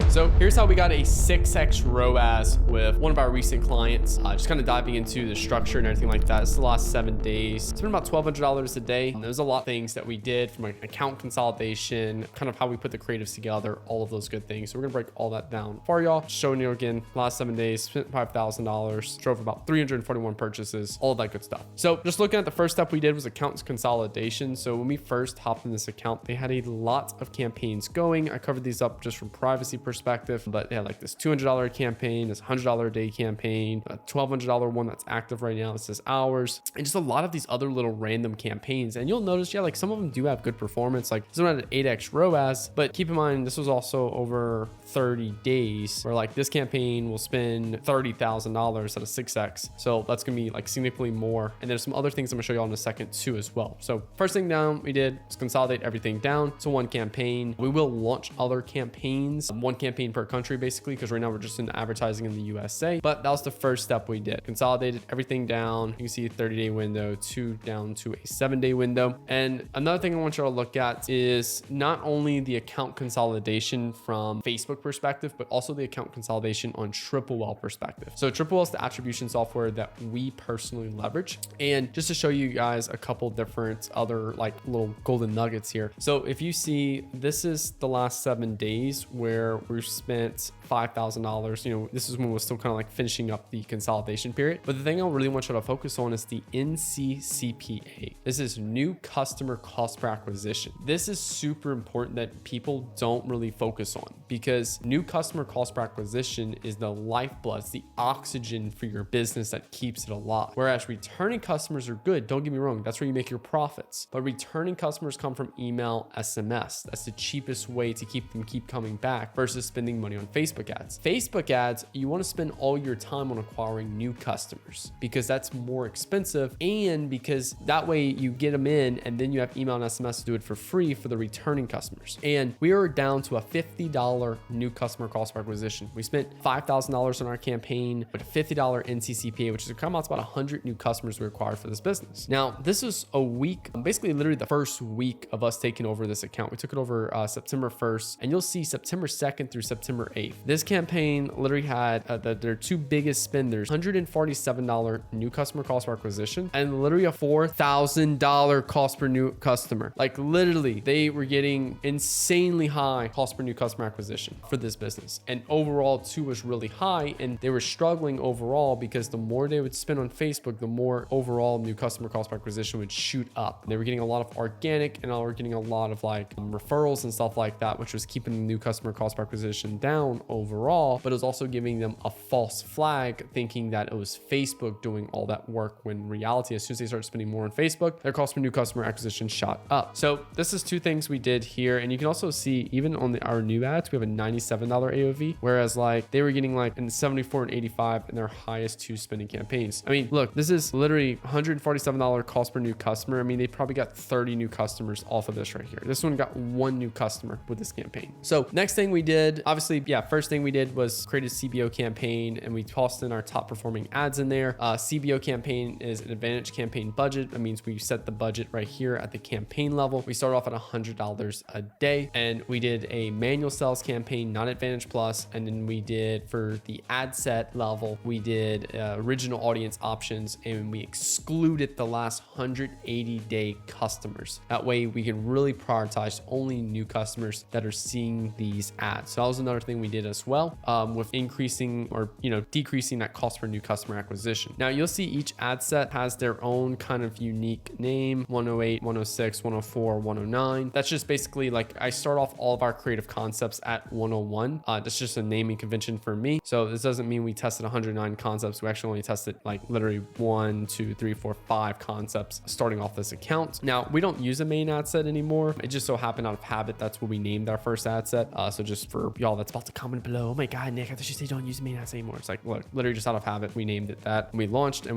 So here's how we got a 6x ROAS with one of our recent clients. Just kind of diving into the structure and everything like that. It's the last 7 days. It's been about $1,200 a day. There's a lot of things that we did from like account consolidation, kind of how we put the creatives together, all of those good things. So we're gonna break all that down for y'all. Showing you again, last 7 days, spent $5,000, drove about 341 purchases, all of that good stuff. So just looking at the first step we did was account consolidation. So when we first hopped in this account, they had a lot of campaigns going. I covered these up just from privacy perspective, but they had like this $200 campaign, this $100 a day campaign, a $1,200 one that's active right now. It says hours, and just a lot of these other little random campaigns. And you'll notice, yeah, like some of them do have good performance. Like this one had an 8x ROAS, but keep in mind, this was also over 30 days where like this campaign will spend $30,000 at a 6x. So that's gonna be like significantly more. And there's some other things I'm gonna show you all in a second too as well. So first thing down we did was consolidate everything down to one campaign. We will launch other campaigns, one campaign per country basically, because right now we're just in advertising in the USA. But that was the first step we did. Consolidated everything down. You can see a 30-day window down to a 7-day window. And another thing I want you to look at is not only the account consolidation from Facebook perspective, but also the account consolidation on TripleWell perspective. So TripleWell is the attribution software that we personally leverage. And just to show you guys a couple different other like little golden nuggets here. So if you see, this is the last 7 days where we've spent $5,000. You know, this is when we're still kind of like finishing up the consolidation period. But the thing I really want you to focus on is the NCCPA. This is new customer cost per acquisition. This is super important that people don't really focus on, because new customer cost per acquisition is the lifeblood, it's the oxygen for your business that keeps it alive. Whereas returning customers are good, don't get me wrong, that's where you make your profits. But returning customers come from email, SMS. That's the cheapest way to keep coming back versus spending money on Facebook ads. Facebook ads, you want to spend all your time on acquiring new customers because that's more expensive, and because that way you get them in and then you have email and SMS to do it for free for the returning customers. And we are down to a $50 new customer cost per acquisition. We spent $5,000 on our campaign with a $50 NCCPA, which is come out to about 100 new customers we acquired for this business. Now, this is a week, basically literally the first week of us taking over this account. We took it over September 1st, and you'll see September 2nd through September 8th. This campaign literally had their two biggest spenders, $147 new customer cost per acquisition and literally a $4,000 cost per new customer. Like literally they were getting insanely high cost per new customer acquisition for this business. And overall too was really high, and they were struggling overall because the more they would spend on Facebook, the more overall new customer cost per acquisition would shoot up. They were getting a lot of organic, and now we're getting a lot of like referrals and stuff like that, which was keeping the new customer cost per acquisition down overall, but it was also giving them a false flag thinking that it was Facebook doing all that work, when in reality, as soon as they started spending more on Facebook, their cost per new customer acquisition shot up. So this is two things we did here. And you can also see even on our new ads, we have a $97 AOV, whereas like they were getting like in 74 and 85 in their highest two spending campaigns. I mean, look, this is literally $147 cost per new customer. I mean, they probably got 30 new customers off of this right here. This one got one new customer with this campaign. So next thing we did, obviously, yeah, first thing we did was create a CBO campaign, and we tossed in our top performing ads in there. CBO campaign is an advantage campaign budget. That means we set the budget right here at the campaign level. We started off at $100 a day, and we did a manual sales campaign, not Advantage Plus. And then we did for the ad set level, we did original audience options, and we excluded the last 180 day customers. That way we can really prioritize only new customers that are seeing these ads. So that was another thing we did as well, with increasing or, you know, decreasing that cost per new customer acquisition. Now you'll see each ad set has their own kind of unique name: 108, 106, 104, 109. That's just basically like I start off all of our creative concepts at 101. That's just a naming convention for me. So this doesn't mean we tested 109 concepts. We actually only tested like literally 1, 2, 3, 4, 5 concepts starting off this account. Now we don't use a main ad set anymore. It just so happened out of habit, that's what we named our first ad set. So just for y'all that's about to comment below, oh my God, Nick, I thought you said don't use main ads anymore. It's like, look, literally just out of habit, we named it that. We launched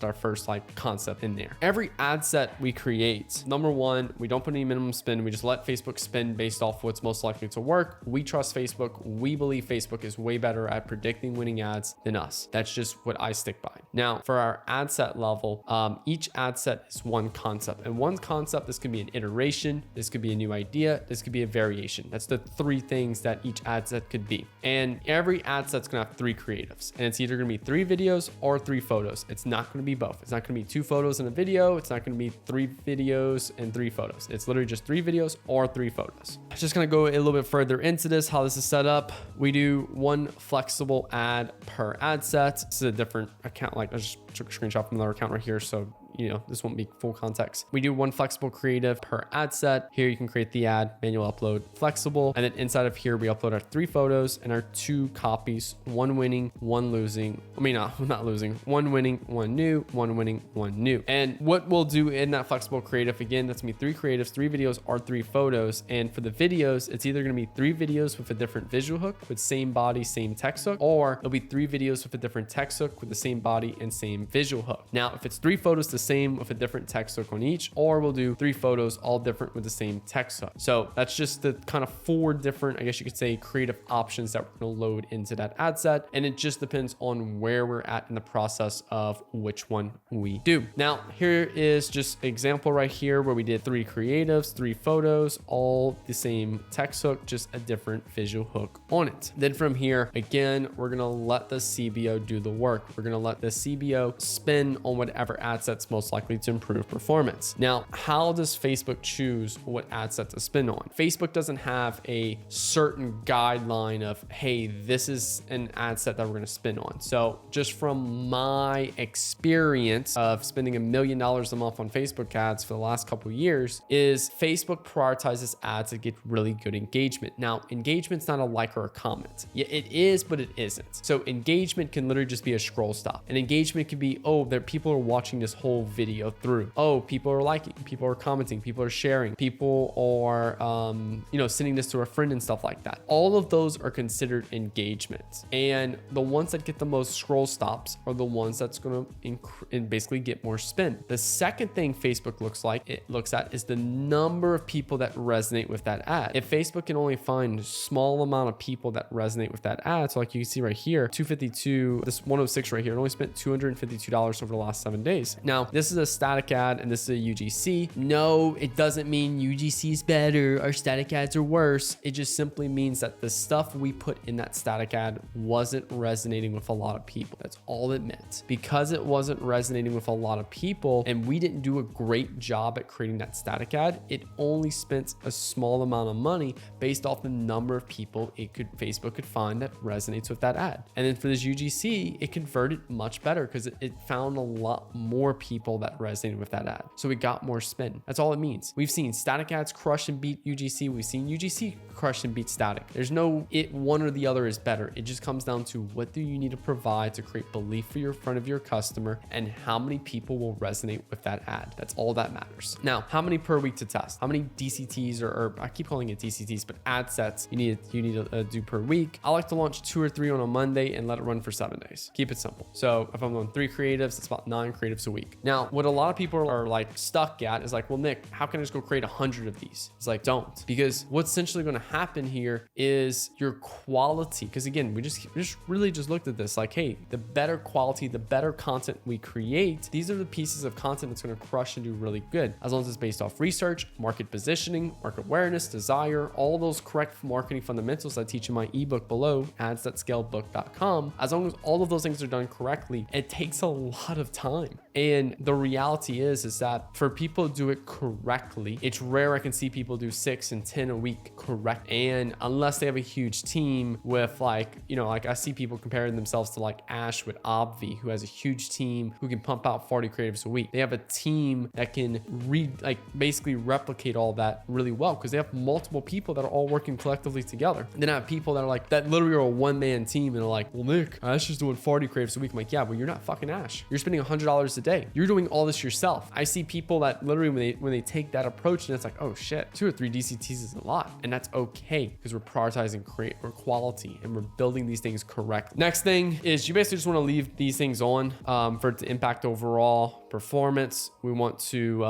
our first like concept in there. Every ad set we create, number one, we don't put any minimum spend. We just let Facebook spend based off what's most likely to work. We trust Facebook. We believe Facebook is way better at predicting winning ads than us. That's just what I stick by. Now for our ad set level, each ad set is one concept, and one concept, this could be an iteration, this could be a new idea, this could be a variation. That's the three things that each each ad set could be. And every ad set's gonna have 3 creatives, and it's either gonna be 3 videos or 3 photos. It's not gonna be both. It's not gonna be 2 photos and a video. It's not gonna be 3 videos and 3 photos. It's literally just 3 videos or 3 photos. I'm just gonna go a little bit further into this, how this is set up. We do 1 flexible ad per ad set. This is a different account. Like I just took a screenshot from another account right here, so this won't be full context. We do 1 flexible creative per ad set. Here you can create the ad, manual upload, flexible. And then inside of here, we upload our 3 photos and our 2 copies, 1 winning, 1 losing. I mean, not losing, 1 winning, 1 new, 1 winning, 1 new. And what we'll do in that flexible creative, again, that's gonna be 3 creatives, 3 videos or 3 photos. And for the videos, it's either gonna be 3 videos with a different visual hook with same body, same text hook, or it'll be 3 videos with a different text hook with the same body and same visual hook. Now, if it's 3 photos, the same with a different text hook on each, or we'll do 3 photos all different with the same text hook. So that's just the kind of 4 different, I guess you could say, creative options that we're going to load into that ad set. And it just depends on where we're at in the process of which one we do. Now, here is just an example right here where we did 3 creatives, 3 photos, all the same text hook, just a different visual hook on it. Then from here, again, we're going to let the CBO do the work. We're going to let the CBO spin on whatever ad set's most likely to improve performance. Now, how does Facebook choose what ad set to spin on? Facebook doesn't have a certain guideline of, hey, this is an ad set that we're going to spin on. So just from my experience of spending $1 million a month on Facebook ads for the last couple of years, is Facebook prioritizes ads that get really good engagement. Now, engagement's not a like or a comment. Yeah, it is, but it isn't. So engagement can literally just be a scroll stop. And engagement can be, oh, there people are watching this whole video through. Oh, people are liking, people are commenting, people are sharing, people are, sending this to a friend and stuff like that. All of those are considered engagements. And the ones that get the most scroll stops are the ones that's going to basically get more spin. The second thing Facebook looks at is the number of people that resonate with that ad. If Facebook can only find a small amount of people that resonate with that ad, so like you can see right here, 252, this 106 right here, it only spent $252 over the last 7 days. Now, this is a static ad and this is a UGC. No, it doesn't mean UGC is better or static ads are worse. It just simply means that the stuff we put in that static ad wasn't resonating with a lot of people. That's all it meant. Because it wasn't resonating with a lot of people and we didn't do a great job at creating that static ad, it only spent a small amount of money based off the number of people Facebook could find that resonates with that ad. And then for this UGC, it converted much better because it found a lot more people that resonated with that ad. So we got more spin. That's all it means. We've seen static ads crush and beat UGC. We've seen UGC crush and beat static. There's no one or the other is better. It just comes down to what do you need to provide to create belief for your front of your customer and how many people will resonate with that ad. That's all that matters. Now, how many per week to test? How many DCTs or I keep calling it DCTs, but ad sets you need to do per week? I like to launch 2 or 3 on a Monday and let it run for 7 days. Keep it simple. So if I'm on 3 creatives, it's about 9 creatives a week. Now, what a lot of people are like stuck at is like, well, Nick, how can I just go create 100 of these? It's like, don't, because what's essentially going to happen here is your quality. Because again, we just really looked at this like, hey, the better quality, the better content we create, these are the pieces of content that's going to crush and do really good. As long as it's based off research, market positioning, market awareness, desire, all those correct marketing fundamentals I teach in my ebook below, ads.scalebook.com. As long as all of those things are done correctly, it takes a lot of time. And the reality is that for people to do it correctly, it's rare I can see people do 6 and 10 a week correct. And unless they have a huge team with like I see people comparing themselves to like Ash with Obvi, who has a huge team who can pump out 40 creatives a week. They have a team that can basically replicate all that really well because they have multiple people that are all working collectively together. Then I have people that are like, that literally are a one-man team and are like, well, Nick, Ash is doing 40 creatives a week. I'm like, yeah, but you're not fucking Ash. You're spending $100 a day. You're doing all this yourself. I see people that literally when they take that approach and it's like, oh shit, 2 or 3 DCTs is a lot. And that's okay because we're prioritizing quality and we're building these things correctly. Next thing is you basically just want to leave these things on for it to impact overall performance. We want to,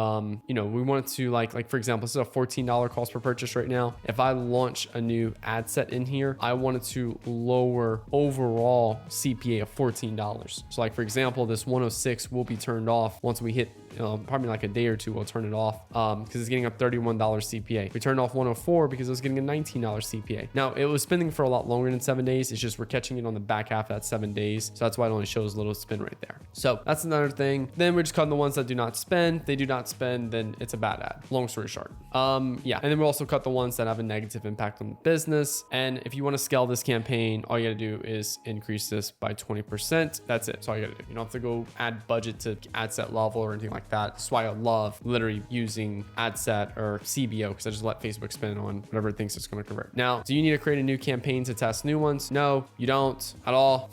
like for example, this is a $14 cost per purchase right now. If I launch a new ad set in here, I wanted to lower overall CPA of $14. So like for example, this 106 will be turned off once we hit probably like a day or two, we'll turn it off because it's getting a $31 CPA. We turned off 104 because it was getting a $19 CPA. Now it was spending for a lot longer than 7 days. It's just we're catching it on the back half of that 7 days. So that's why it only shows a little spin right there. So that's another thing. Then we're just cutting the ones that do not spend. If they do not spend, then it's a bad ad. Long story short. Yeah. And then we'll also cut the ones that have a negative impact on the business. And if you want to scale this campaign, all you got to do is increase this by 20%. That's it. That's all you got to do. You don't have to go add budget to ad set level or anything like that. That's why I love literally using ad set or CBO, because I just let Facebook spin on whatever it thinks it's going to convert. Now, do you need to create a new campaign to test new ones? No, you don't at all.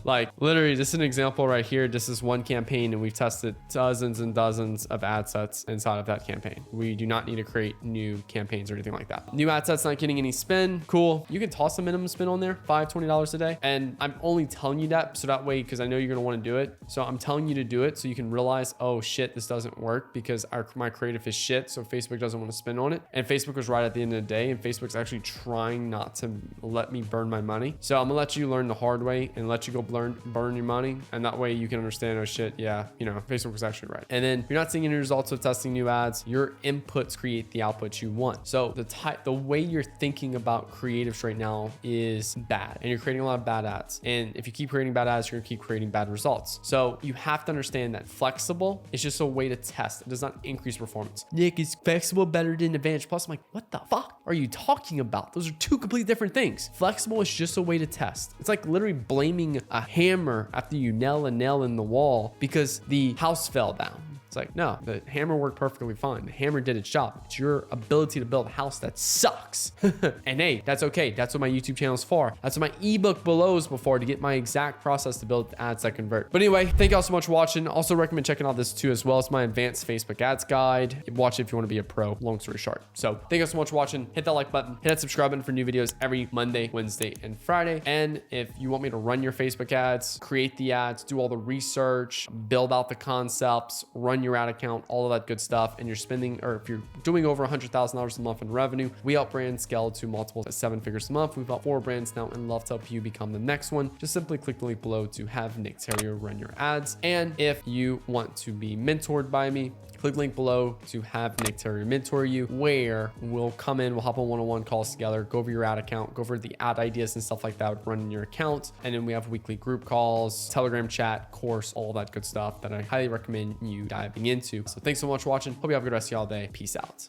Like literally, this is an example right here. This is one campaign and we've tested dozens and dozens of ad sets inside of that campaign. We do not need to create new campaigns or anything like that. New ad sets not getting any spin. Cool. You can toss a minimum spin on there, $20 a day. And I'm only telling you that so that way, because I know you're going to want to do it. So I'm telling you to do it so you can realize, oh shit, this doesn't work because my creative is shit. So Facebook doesn't want to spend on it. And Facebook was right at the end of the day. And Facebook's actually trying not to let me burn my money. So I'm gonna let you learn the hard way and let you go burn your money. And that way you can understand, oh shit, yeah, Facebook was actually right. And then you're not seeing any results of testing new ads. Your inputs create the outputs you want. So the way you're thinking about creatives right now is bad. And you're creating a lot of bad ads. And if you keep creating bad ads, you're gonna keep creating bad results. So you have to understand that flexible is just a way to test. It does not increase performance. Nick, is flexible better than Advantage Plus? I'm like, what the fuck are you talking about? Those are two completely different things. Flexible is just a way to test. It's like literally blaming a hammer after you nail a nail in the wall because the house fell down. It's like, no, the hammer worked perfectly fine. The hammer did its job. It's your ability to build a house that sucks. And hey, that's okay. That's what my YouTube channel is for. That's what my ebook below is before, to get my exact process to build ads that convert. But anyway, thank you all so much for watching. Also recommend checking out this too as well. It's my advanced Facebook ads guide. Watch it if you want to be a pro, long story short. So thank you so much for watching. Hit that like button, hit that subscribe button for new videos every Monday, Wednesday, and Friday. And if you want me to run your Facebook ads, create the ads, do all the research, build out the concepts, run your ad account, all of that good stuff, and you're spending, or if you're doing over $100,000 a month in revenue, we help brands scale to multiple 7 figures a month. We've got 4 brands now and love to help you become the next one. Just simply click the link below to have Nick Theriot run your ads. And if you want to be mentored by me, click the link below to have Nick Theriot mentor you, where we'll come in, we'll hop on one-on-one calls together, go over your ad account, go over the ad ideas and stuff like that, running your account. And then we have weekly group calls, Telegram chat, course, all that good stuff that I highly recommend you diving into. So thanks so much for watching. Hope you have a good rest of y'all day. Peace out.